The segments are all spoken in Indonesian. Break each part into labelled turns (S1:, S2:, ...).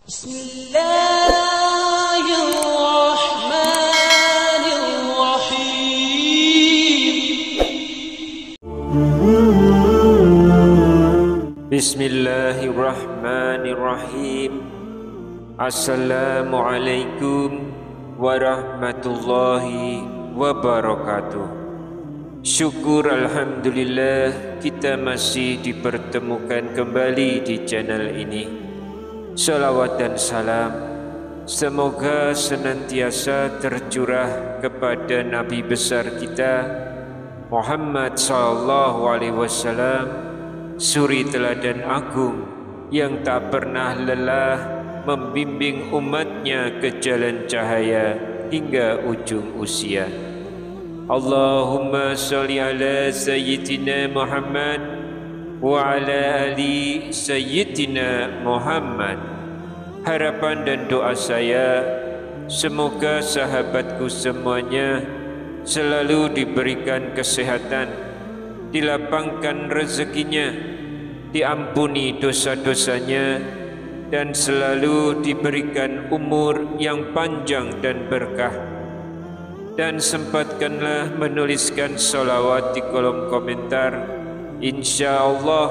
S1: Bismillahirrahmanirrahim. Assalamualaikum warahmatullahi wabarakatuh. Syukur alhamdulillah kita masih dipertemukan kembali di channel ini. Salawat dan salam semoga senantiasa tercurah kepada Nabi besar kita Muhammad sallallahu alaihi wasallam, suri teladan agung yang tak pernah lelah membimbing umatnya ke jalan cahaya hingga ujung usia. Allahumma sholli ala sayyidina Muhammad wa ala ali sayyidina Muhammad. Harapan dan doa saya, semoga sahabatku semuanya selalu diberikan kesehatan, dilapangkan rezekinya, diampuni dosa-dosanya, dan selalu diberikan umur yang panjang dan berkah. Dan sempatkanlah menuliskan salawat di kolom komentar. Insya Allah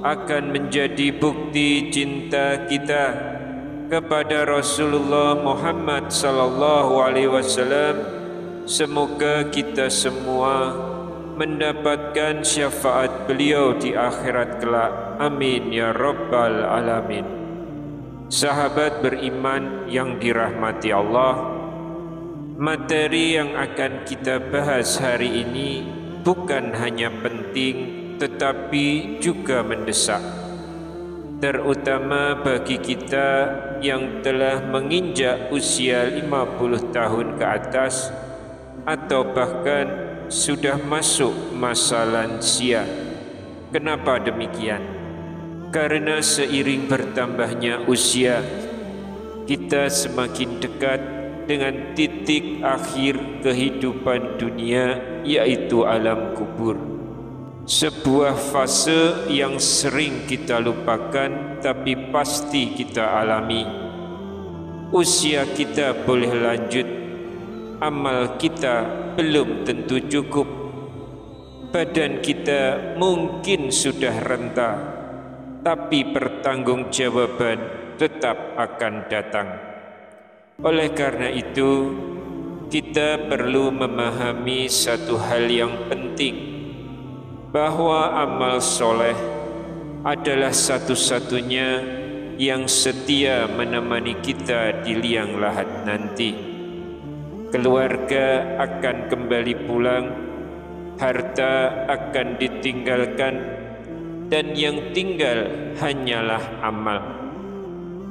S1: akan menjadi bukti cinta kita kepada Rasulullah Muhammad sallallahu alaihi wasallam. Semoga kita semua mendapatkan syafaat beliau di akhirat kelak. Amin ya rabbal alamin. Sahabat beriman yang dirahmati Allah, materi yang akan kita bahas hari ini bukan hanya penting tetapi juga mendesak, terutama bagi kita yang telah menginjak usia 50 tahun ke atas atau bahkan sudah masuk masa lansia. Kenapa demikian? Karena seiring bertambahnya usia, kita semakin dekat dengan titik akhir kehidupan dunia, yaitu alam kubur. Sebuah fase yang sering kita lupakan tapi pasti kita alami. Usia kita boleh lanjut, amal kita belum tentu cukup, badan kita mungkin sudah renta, tapi pertanggungjawaban tetap akan datang. Oleh karena itu, kita perlu memahami satu hal yang penting, bahwa amal soleh adalah satu-satunya yang setia menemani kita di liang lahat nanti. Keluarga akan kembali pulang, harta akan ditinggalkan, dan yang tinggal hanyalah amal.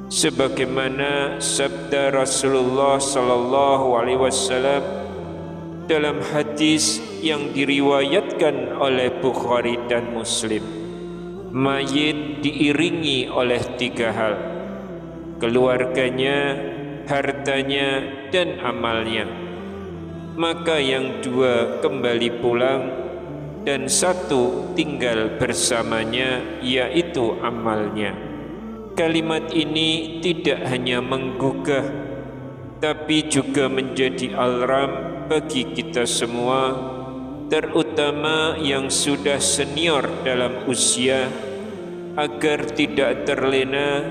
S1: Sebagaimana sabda Rasulullah sallallahu alaihi wasallam dalam hadis yang diriwayatkan oleh Bukhari dan Muslim, mayit diiringi oleh 3 hal: keluarganya, hartanya, dan amalnya. Maka yang 2 kembali pulang dan 1 tinggal bersamanya, yaitu amalnya. Kalimat ini tidak hanya menggugah, tapi juga menjadi alarm bagi kita semua, terutama yang sudah senior dalam usia, agar tidak terlena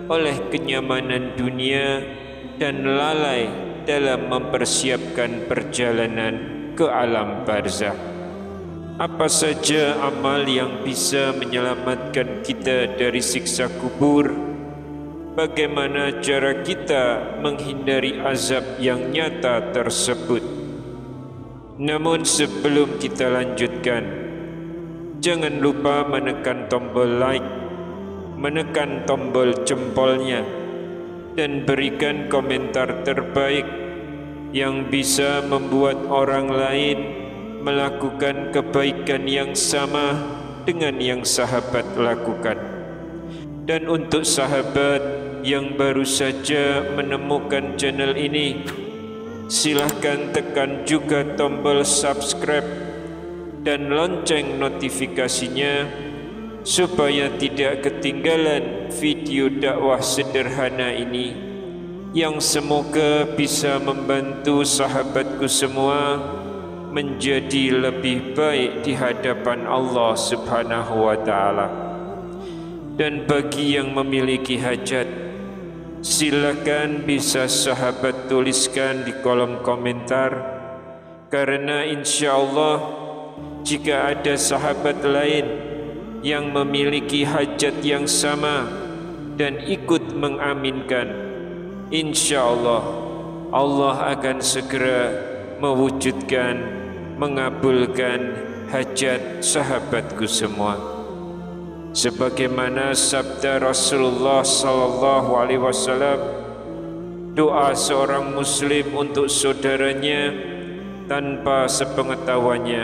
S1: oleh kenyamanan dunia dan lalai dalam mempersiapkan perjalanan ke alam barzakh. Apa saja amal yang bisa menyelamatkan kita dari siksa kubur? Bagaimana cara kita menghindari azab yang nyata tersebut? Namun sebelum kita lanjutkan, jangan lupa menekan tombol like, menekan tombol jempolnya, dan berikan komentar terbaik yang bisa membuat orang lain melakukan kebaikan yang sama dengan yang sahabat lakukan. Dan untuk sahabat yang baru saja menemukan channel ini, silahkan tekan juga tombol subscribe dan lonceng notifikasinya supaya tidak ketinggalan video dakwah sederhana ini yang semoga bisa membantu sahabatku semua menjadi lebih baik di hadapan Allah Subhanahu wa taala. Dan bagi yang memiliki hajat, silakan bisa sahabat tuliskan di kolom komentar, karena insyaallah jika ada sahabat lain yang memiliki hajat yang sama dan ikut mengaminkan, insyaallah Allah akan segera mewujudkan, mengabulkan hajat sahabatku semua. Sebagaimana sabda Rasulullah sallallahu alaihi wasallam, doa seorang muslim untuk saudaranya tanpa sepengetahuannya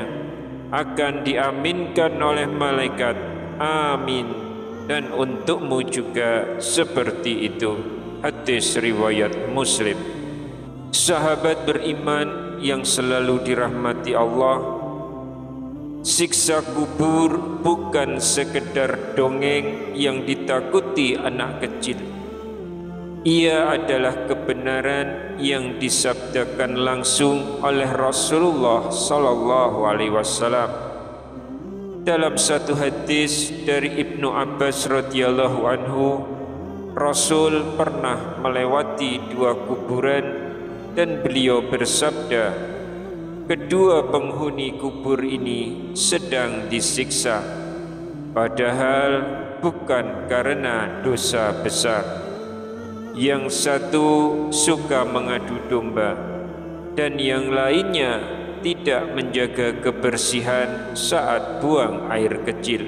S1: akan diaminkan oleh malaikat. Amin. Dan untukmu juga seperti itu. Hadis riwayat Muslim. Sahabat beriman yang selalu dirahmati Allah, siksa kubur bukan sekedar dongeng yang ditakuti anak kecil. Ia adalah kebenaran yang disabdakan langsung oleh Rasulullah sallallahu alaihi wasallam. Dalam satu hadis dari Ibnu Abbas radhiyallahu anhu, Rasul pernah melewati dua kuburan dan beliau bersabda, kedua penghuni kubur ini sedang disiksa, padahal bukan karena dosa besar. Yang satu suka mengadu domba dan yang lainnya tidak menjaga kebersihan saat buang air kecil.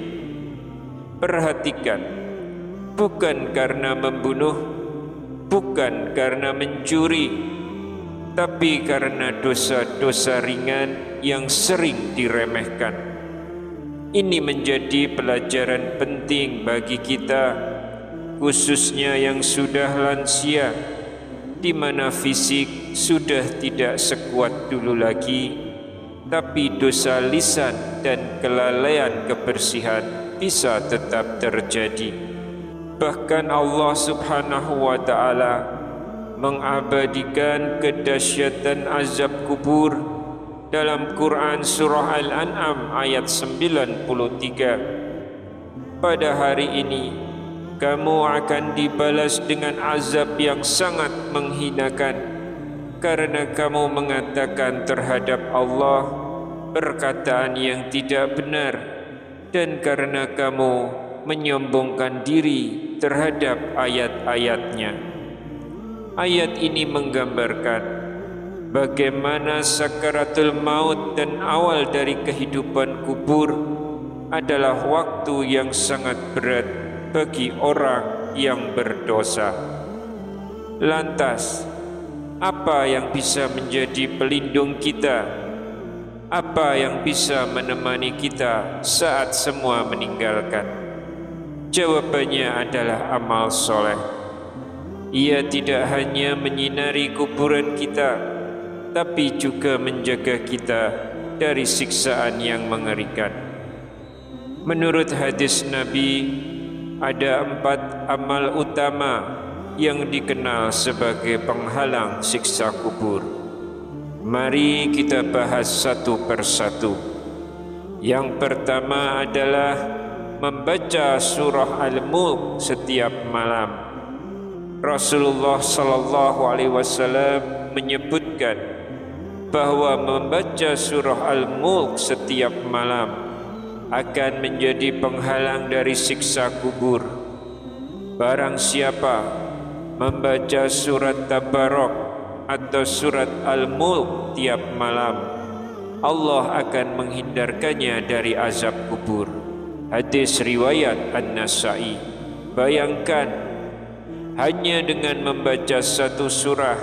S1: Perhatikan, bukan karena membunuh, bukan karena mencuri, tapi karena dosa-dosa ringan yang sering diremehkan. Ini menjadi pelajaran penting bagi kita, khususnya yang sudah lansia, di mana fisik sudah tidak sekuat dulu lagi, tapi dosa lisan dan kelalaian kebersihan bisa tetap terjadi. Bahkan Allah Subhanahu wa taala mengabadikan kedahsyatan azab kubur dalam Quran surah Al-An'am ayat 93. Pada hari ini kamu akan dibalas dengan azab yang sangat menghinakan karena kamu mengatakan terhadap Allah perkataan yang tidak benar dan karena kamu menyombongkan diri terhadap ayat-ayatnya. Ayat ini menggambarkan bagaimana sakaratul maut dan awal dari kehidupan kubur adalah waktu yang sangat berat bagi orang yang berdosa. Lantas, apa yang bisa menjadi pelindung kita? Apa yang bisa menemani kita saat semua meninggalkan? Jawabannya adalah amal soleh. Ia tidak hanya menyinari kuburan kita, tapi juga menjaga kita dari siksaan yang mengerikan. Menurut hadis Nabi, ada 4 amal utama yang dikenal sebagai penghalang siksa kubur. Mari kita bahas satu persatu. Yang pertama adalah membaca surah Al-Mulk setiap malam. Rasulullah sallallahu alaihi wasallam menyebutkan bahwa membaca surah Al-Mulk setiap malam akan menjadi penghalang dari siksa kubur. Barang siapa membaca surat Tabarak atau surat Al-Mulk tiap malam, Allah akan menghindarkannya dari azab kubur. Hadis riwayat An-Nasa'i. Bayangkan, hanya dengan membaca satu surah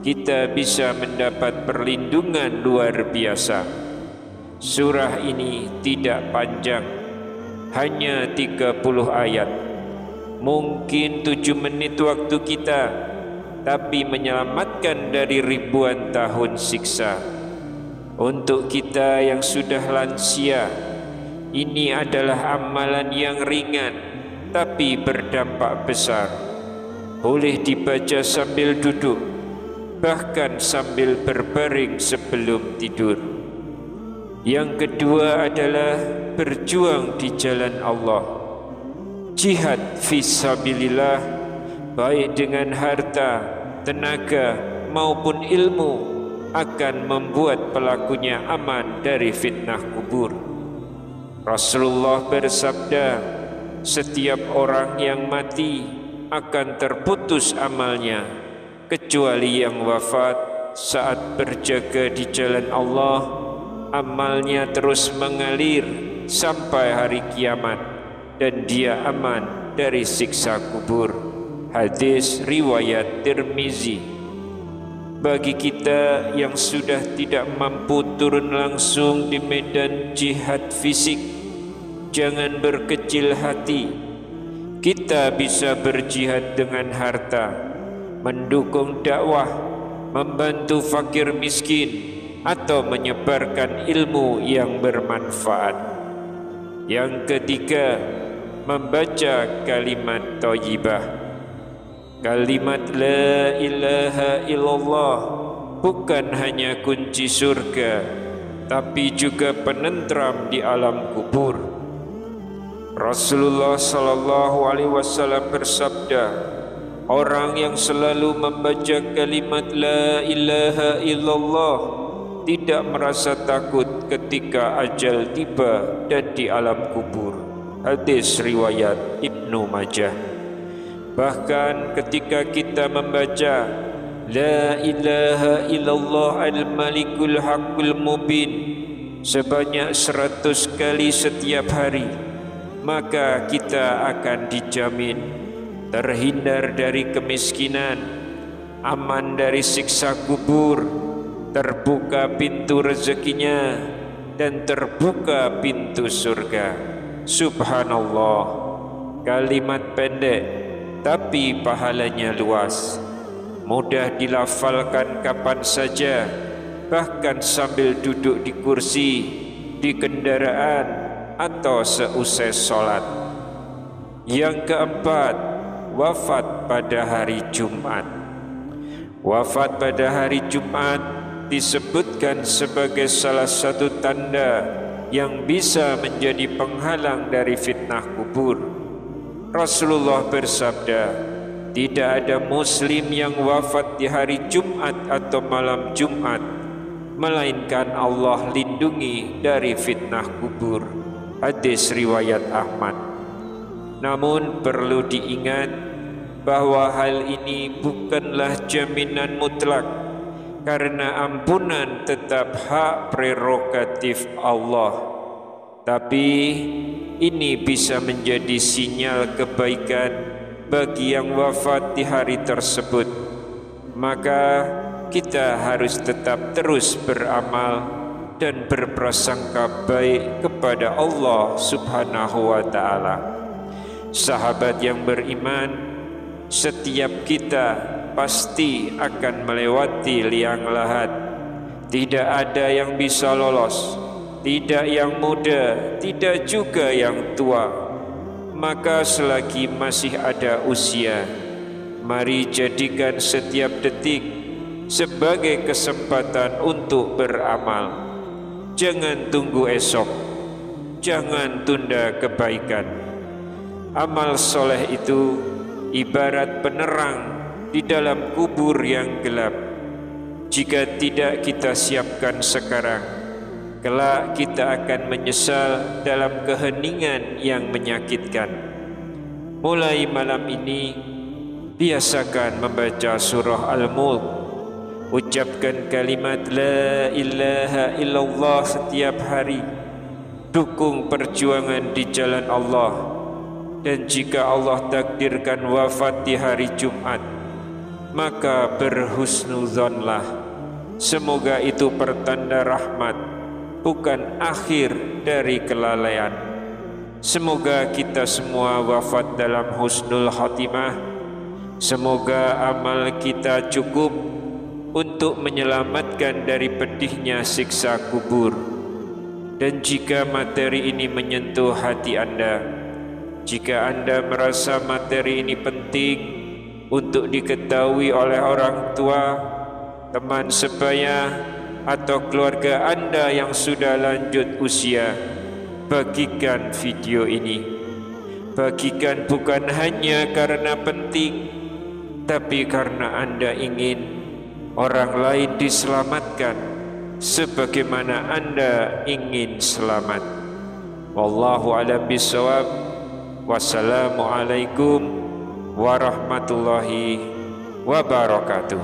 S1: kita bisa mendapat perlindungan luar biasa. Surah ini tidak panjang, hanya 30 ayat. Mungkin 7 menit waktu kita, tapi menyelamatkan dari ribuan tahun siksa. Untuk kita yang sudah lansia, Ini adalah amalan yang ringan tapi berdampak besar. Boleh dibaca sambil duduk, bahkan sambil berbaring sebelum tidur. Yang kedua adalah berjuang di jalan Allah. Jihad fisabilillah, baik dengan harta, tenaga maupun ilmu, akan membuat pelakunya aman dari fitnah kubur. Rasulullah bersabda, setiap orang yang mati akan terputus amalnya, kecuali yang wafat saat berjaga di jalan Allah. Amalnya terus mengalir sampai hari kiamat dan dia aman dari siksa kubur. Hadis riwayat Tirmizi. Bagi kita yang sudah tidak mampu turun langsung di medan jihad fisik, jangan berkecil hati. Kita bisa berjihad dengan harta, mendukung dakwah, membantu fakir miskin, atau menyebarkan ilmu yang bermanfaat. Yang ketiga, membaca kalimat thayyibah. Kalimat la ilaha illallah bukan hanya kunci surga, tapi juga penentram di alam kubur. Rasulullah sallallahu alaihi wasallam bersabda, orang yang selalu membaca kalimat la ilaha illallah tidak merasa takut ketika ajal tiba dan di alam kubur. Hadis riwayat Ibnu Majah. Bahkan ketika kita membaca la ilaha illallah al-malikul haqqul mubin sebanyak 100 kali setiap hari, maka kita akan dijamin terhindar dari kemiskinan, aman dari siksa kubur, terbuka pintu rezekinya, dan terbuka pintu surga. Subhanallah, kalimat pendek tapi pahalanya luas, mudah dilafalkan kapan saja, bahkan sambil duduk di kursi, di kendaraan, atau seusai sholat. Yang keempat, wafat pada hari Jumat. Wafat pada hari Jumat disebutkan sebagai salah satu tanda yang bisa menjadi penghalang dari fitnah kubur. Rasulullah bersabda, tidak ada muslim yang wafat di hari Jumat atau malam Jumat, melainkan Allah lindungi dari fitnah kubur. Hadis riwayat Ahmad. Namun perlu diingat bahwa hal ini bukanlah jaminan mutlak, karena ampunan tetap hak prerogatif Allah. Tapi ini bisa menjadi sinyal kebaikan bagi yang wafat di hari tersebut. Maka kita harus tetap terus beramal dan berprasangka baik kepada Allah Subhanahu wa ta'ala. Sahabat yang beriman, setiap kita pasti akan melewati liang lahat. Tidak ada yang bisa lolos, tidak yang muda, tidak juga yang tua. Maka selagi masih ada usia, mari jadikan setiap detik sebagai kesempatan untuk beramal. Jangan tunggu esok, jangan tunda kebaikan. Amal soleh itu ibarat penerang di dalam kubur yang gelap. Jika tidak kita siapkan sekarang, kelak kita akan menyesal dalam keheningan yang menyakitkan. Mulai malam ini, biasakan membaca surah Al-Mulk. Ucapkan kalimat la ilaha illallah setiap hari. Dukung perjuangan di jalan Allah. Dan jika Allah takdirkan wafat di hari Jumat, maka berhusnuzonlah. Semoga itu pertanda rahmat, bukan akhir dari kelalaian. Semoga kita semua wafat dalam husnul khatimah. Semoga amal kita cukup untuk menyelamatkan dari pedihnya siksa kubur. Dan jika materi ini menyentuh hati Anda, jika Anda merasa materi ini penting untuk diketahui oleh orang tua, teman sebaya, atau keluarga Anda yang sudah lanjut usia, bagikan video ini. Bagikan bukan hanya karena penting, tapi karena Anda ingin orang lain diselamatkan sebagaimana Anda ingin selamat. Wallahu a'lam bishawab. Wassalamualaikum warahmatullahi wabarakatuh.